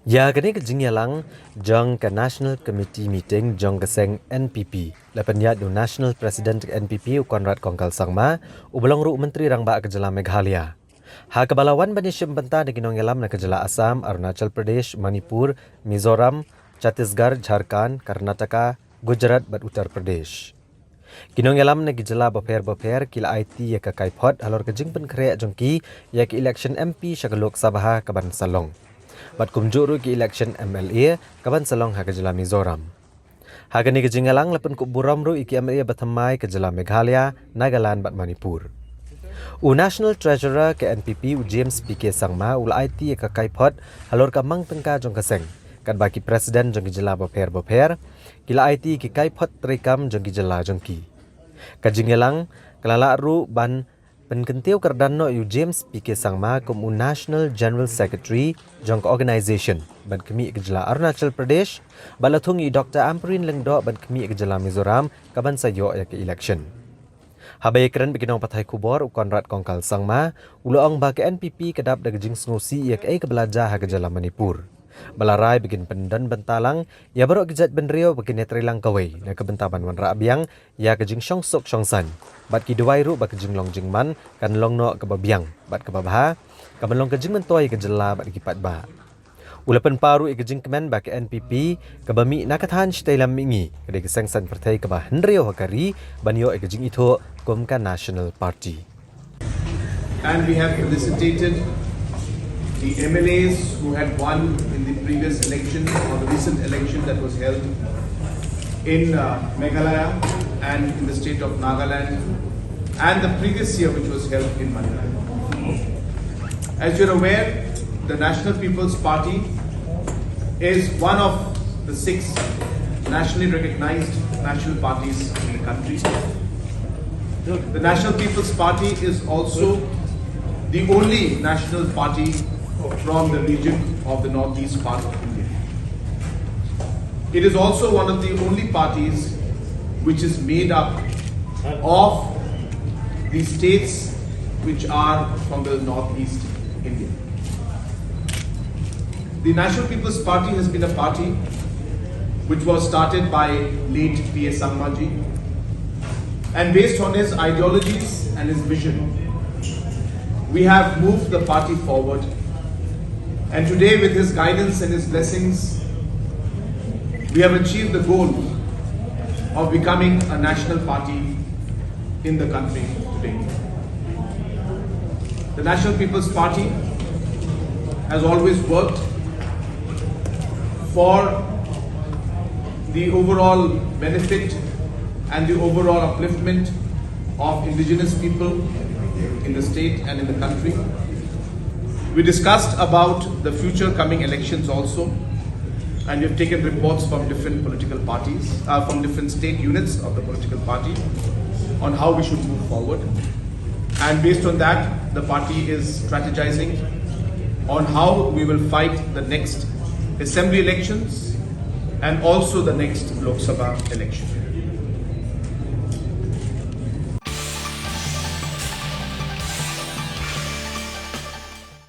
Ya kini ke jingyalang jong ke National Committee meeting jong ke seng NPP. Lepan ya du National President NPP Konrad Kongkal Sangma ubelong ru menteri rangba ke jela Meghalaya. Ha kebalawan bani syembenta de ginong yalam na ke jela Assam, Arunachal Pradesh, Manipur, Mizoram, Chhattisgarh, Jharkhand, Karnataka, Gujarat bat Uttar Pradesh. Ginong yalam na gijela baper kila IT ya ke kaipot halor ke jingpen kre jongki ya ke election MP Shagalok Sabha kaban Salong. Bat kumjuru ki election MLA kaban salong ha kejela Mizoram. Hagani ke jingalang lepen ku buram ru iki MLA bathamai kejela Meghalaya, Nagaland bat Manipur. U National Treasurer ke NPP u James PK Sangma ul IT ka kaipot halor ka mang tengka jong kaseng. Kan baki presiden jong kejela baper kila IT ki kaipot trikam jong kejela jongki. Kajingalang kelala ru ban Penkentiu kerdano yu James PK Sangma kum National General Secretary jong organisation ban kemi kejela Arunachal Pradesh balatung yu Dr. Amperin Lengdo ban kemi kejela Mizoram kaban sayo ya ke election. Habai keren bikinong patai kubor u Konrad Kongkal Sangma uloong ba ke NPP kedap da jingsngusi ya ke kebelaja ha kejela Manipur. Balarai bikin pendan bentalang ya baru kejat benrio bikin netrilang kawai na kebentaban wanrah biang ya ke jingsuk shongsan. Bat ki duai ru ba ke jinglong jingman kan long no ke babiang bat ke babaha kaban long ke jing mentoi ke jela bat ki pat ba. Ulapan paru ke jing kemen ba ke NPP ke bami nakathan stailam mingi ke de sengsan partai ke ba hendrio hakari banyo ke jing ito kumka National Party. And we have felicitated the MLAs who had won in the previous election or the recent election that was held in Meghalaya and in the state of Nagaland and the previous year which was held in Manipur. As you're aware, the National People's Party is one of the 6 nationally recognized national parties in the country. The National People's Party is also the only national party from the region of the northeast part of India. It is also one of the only parties which is made up of the states which are from the northeast India. The National People's Party has been a party which was started by late P.S. Sangmaji, and based on his ideologies and his vision, we have moved the party forward. And today, with his guidance and his blessings, we have achieved the goal of becoming a national party in the country today. The National People's Party has always worked for the overall benefit and the overall upliftment of indigenous people in the state and in the country. We discussed about the future coming elections also, and we have taken reports from different political parties, from different state units of the political party on how we should move forward. And based on that, the party is strategizing on how we will fight the next assembly elections and also the next Lok Sabha election.